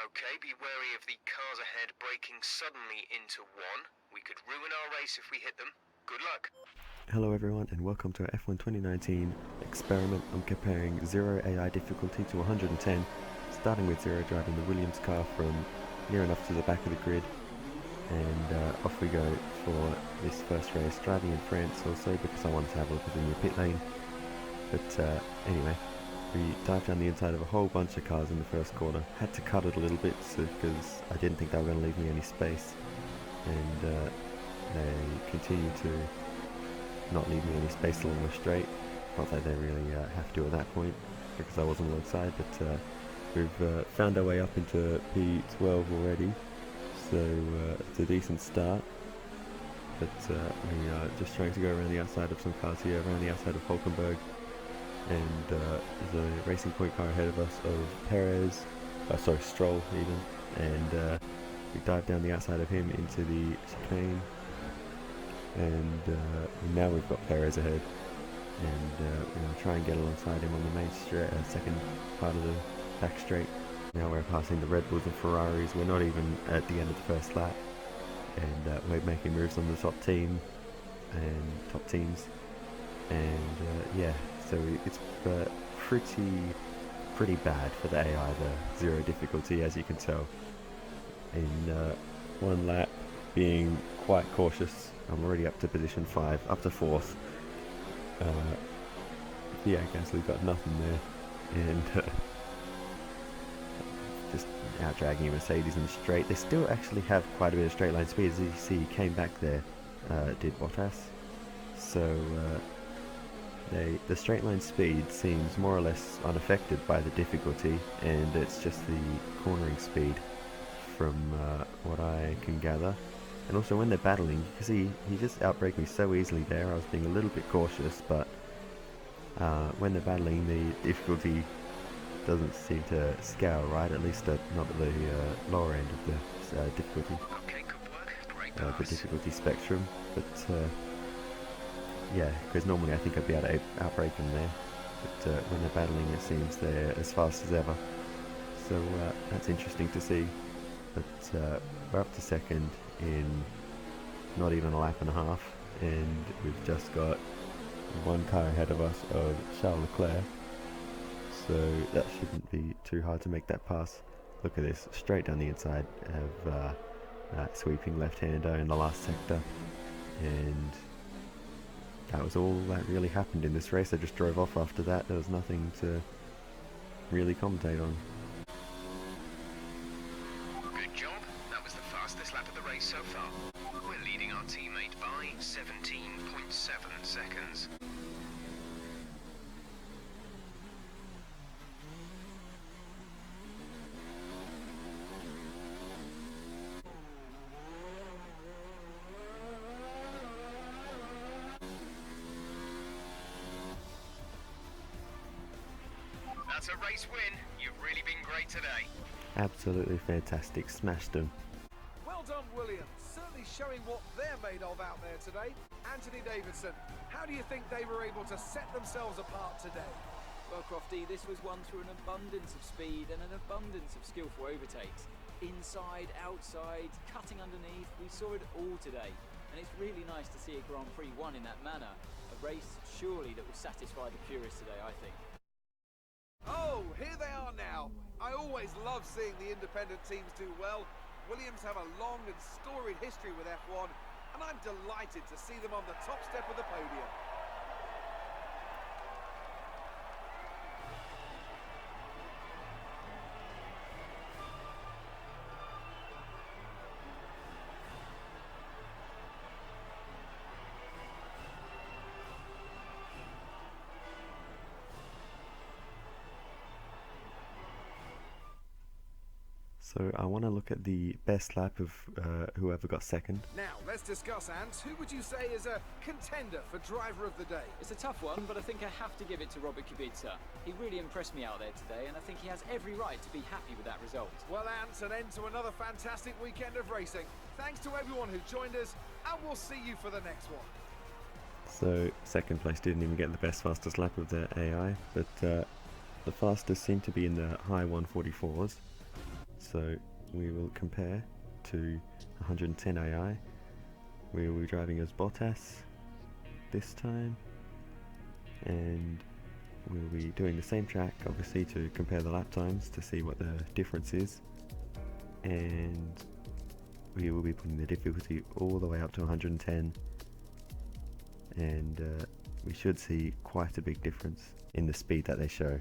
Okay, be wary of the cars ahead braking suddenly into one. We could ruin our race if we hit them. Good luck. Hello everyone and welcome to our F1 2019 experiment. I'm comparing 0 AI difficulty to 110, starting with 0 driving the Williams car from near enough to the back of the grid, and off we go for this first race, driving in France also because I wanted to have a look at the new pit lane. But anyway, we dived down the inside of a whole bunch of cars in the first corner. Had to cut it a little bit because I didn't think they were going to leave me any space, and they continued to not leave me any space along the straight. Not that they really have to at that point because I wasn't alongside, but we've found our way up into P12 already, so it's a decent start. But we are just trying to go around the outside of some cars here, around the outside of Hulkenberg, and there's a Racing Point car ahead of us of Perez, Stroll even, and we dive down the outside of him into the chicane, and now we've got Perez ahead, and we're going to try and get alongside him on the main second part of the back straight. Now we're passing the Red Bulls and Ferraris. We're not even at the end of the first lap, and we're making moves on the top teams, and yeah, so it's pretty bad for the AI, the 0 difficulty, as you can tell. In one lap, being quite cautious, I'm already up to position 5, up to 4th. Yeah, Gasly got nothing there, and just out dragging Mercedes in the straight. They still actually have quite a bit of straight line speed. As you see, he came back there, did Bottas. So the straight line speed seems more or less unaffected by the difficulty, and it's just the cornering speed from what I can gather. And also when they're battling, you can see he just outbraked me so easily there. I was being a little bit cautious, but when they're battling, the difficulty doesn't seem to scale right, at least not at the lower end of the difficulty, Okay, good work. Great the pass. difficulty spectrum. But yeah, because normally I think I'd be able to outbrake them there, but when they're battling, it seems they're as fast as ever. So that's interesting to see. But we're up to second in not even a lap and a half, and we've just got one car ahead of us of Charles Leclerc, so that shouldn't be too hard to make that pass. Look at this, straight down the inside of that sweeping left-hander in the last sector, and that was all that really happened in this race. I just drove off after that. There was nothing to really commentate on. Good job. That was the fastest lap of the race so far. We're leading our teammate by 17.7 seconds. That's a race win. You've really been great today. Absolutely fantastic, smashed them. Well done, Williams. Certainly showing what they're made of out there today. Anthony Davidson, how do you think they were able to set themselves apart today? Well, Crofty, this was won through an abundance of speed and an abundance of skillful overtakes. Inside, outside, cutting underneath, we saw it all today. And it's really nice to see a Grand Prix won in that manner. A race, surely, that will satisfy the purists today, I think. Oh, here they are now. I always love seeing the independent teams do well. Williams have a long and storied history with F1, and I'm delighted to see them on the top step of the podium. So I want to look at the best lap of whoever got second. Now, let's discuss, Ant. Who would you say is a contender for driver of the day? It's a tough one, but I think I have to give it to Robert Kubica. He really impressed me out there today, and I think he has every right to be happy with that result. Well, Ant, an end to another fantastic weekend of racing. Thanks to everyone who joined us, and we'll see you for the next one. So second place didn't even get the best fastest lap of the AI, but the fastest seemed to be in the high 144s. So we will compare to 110 AI. We will be driving as Bottas this time, and we'll be doing the same track obviously to compare the lap times to see what the difference is, and we will be putting the difficulty all the way up to 110, and we should see quite a big difference in the speed that they show.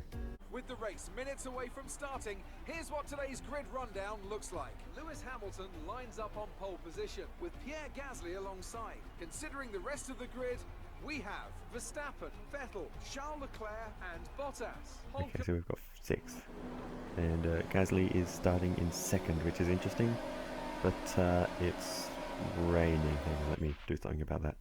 With the race minutes away from starting, here's what today's grid rundown looks like. Lewis Hamilton lines up on pole position, with Pierre Gasly alongside. Considering the rest of the grid, we have Verstappen, Vettel, Charles Leclerc and Bottas. Okay, so we've got 6. And Gasly is starting in 2nd, which is interesting, but it's raining. Hang on, let me do something about that.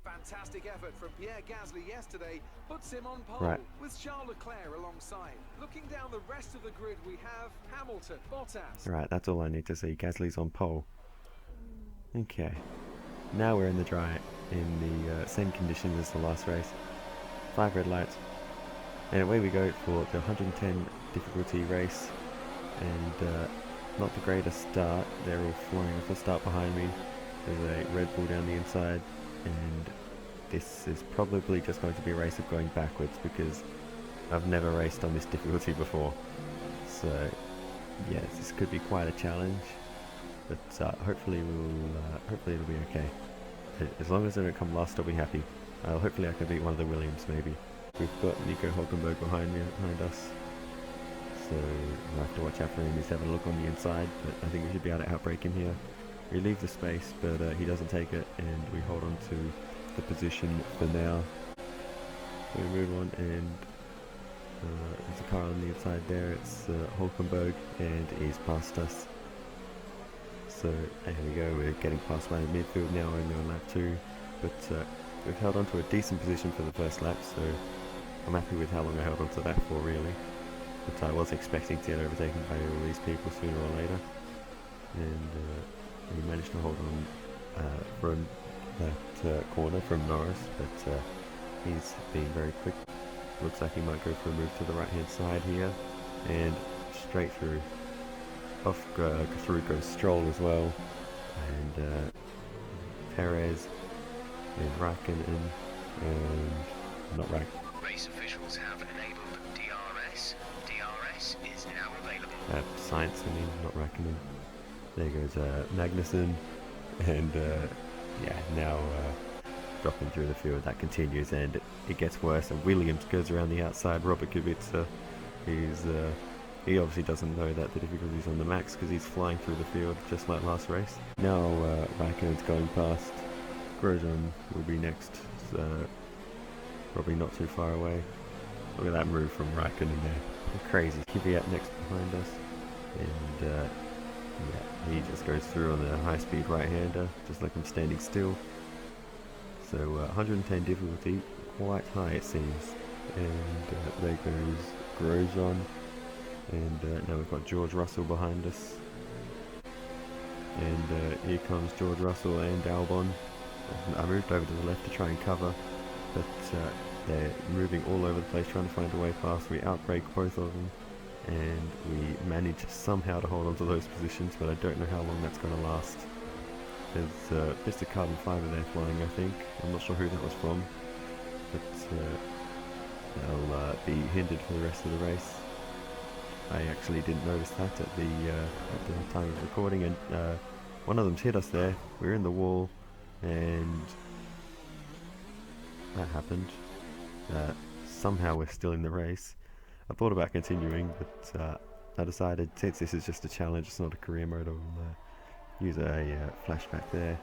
Fantastic effort from Pierre Gasly yesterday puts him on pole, with Charles Leclerc alongside. Looking down the rest of the grid, we have Hamilton, Bottas. Right, that's all I need to see. Gasly's on pole. Okay, now we're in the dry, in the same conditions as the last race. 5 red lights, and away we go for the 110 difficulty race. And not the greatest start. They're all flying off the start behind me. There's a Red Bull down the inside, and this is probably just going to be a race of going backwards because I've never raced on this difficulty before. So yes, this could be quite a challenge, but hopefully it'll be okay. As long as I don't come last, I'll be happy. Hopefully I can beat one of the Williams maybe. We've got Nico Hulkenberg behind us, so we'll have to watch out for him. He's having a look on the inside, but I think we should be able to outbrake him here. We leave the space, but he doesn't take it, and we hold on to the position for now. We move on, and there's a car on the inside there. It's Hulkenberg, and he's past us. So there we go, we're getting past by the midfield now, only on lap 2, but we've held on to a decent position for the first lap, so I'm happy with how long I held on to that for, really. But I was expecting to get overtaken by all these people sooner or later, and we managed to hold on from that corner from Norris, but he's being very quick. Looks like he might go for a move to the right hand side here, and straight through. Off through goes Stroll as well, and Perez, and Raikkonen, and not Raikkonen. Race officials have enabled DRS. DRS is now available. Science, I mean, not Raikkonen. There goes Magnussen, and yeah, now dropping through the field. That continues, and it gets worse, and Williams goes around the outside. Robert Kubica, he obviously doesn't know that the difficulty's on the max because he's flying through the field just like last race. Now Raikkonen's going past. Grosjean will be next, probably not too far away. Look at that move from Raikkonen there. Crazy. Kvyat next behind us, and yeah, he just goes through on the high-speed right-hander, just like I'm standing still. So 110 difficulty, quite high it seems. And there goes Grosjean, and now we've got George Russell behind us. And here comes George Russell and Albon. I moved over to the left to try and cover, but they're moving all over the place trying to find a way past. We outbrake both of them, and we managed somehow to hold on to those positions, but I don't know how long that's going to last. There's Mr. Carbon Fiber there flying, I think. I'm not sure who that was from, but they'll be hindered for the rest of the race. I actually didn't notice that at the time of recording, and one of them's hit us there. We're in the wall, and that happened. Somehow we're still in the race. I thought about continuing, but I decided, since this is just a challenge, it's not a career mode, I'll use a flashback there.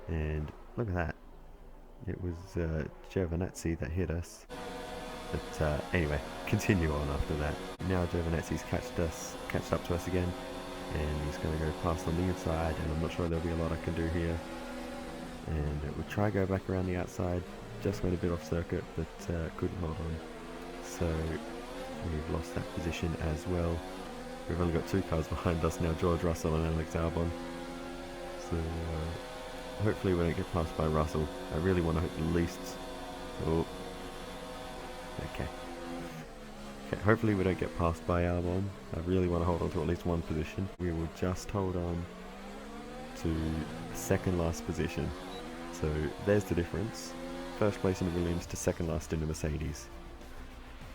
And look at that. It was Giovinazzi that hit us. But anyway, continue on after that. Now Giovinazzi's catched up to us again, and he's going to go past on the inside, and I'm not sure there'll be a lot I can do here. And we'll try to go back around the outside. Just went a bit off circuit, but couldn't hold on. So we've lost that position as well. We've only got 2 cars behind us now, George Russell and Alex Albon. So hopefully we don't get passed by Russell. I really want to hope at least... Oh. Okay. Okay, hopefully we don't get passed by Albon. I really want to hold on to at least one position. We will just hold on to second last position. So there's the difference. First place in the Williams to second last in the Mercedes.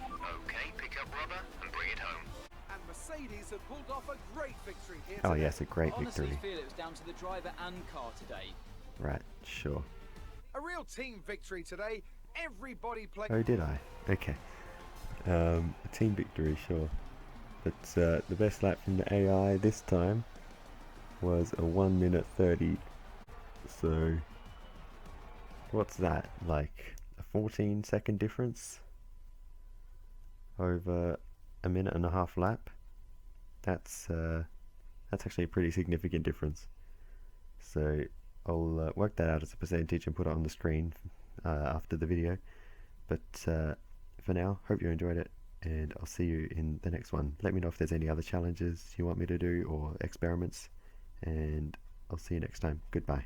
Okay, pick up rubber and bring it home. And Mercedes have pulled off a great victory here Oh today. yes, a great I honestly victory. feel it was down to the driver and car today. Right, sure. A real team victory today. Everybody played. Oh, did I? Okay. A team victory, sure. But the best lap from the AI this time was a 1 minute 30. So, what's that? Like a 14-second difference over a minute and a half lap? That's actually a pretty significant difference. So I'll work that out as a percentage and put it on the screen after the video. But for now, hope you enjoyed it, and I'll see you in the next one. Let me know if there's any other challenges you want me to do or experiments, and I'll see you next time. Goodbye.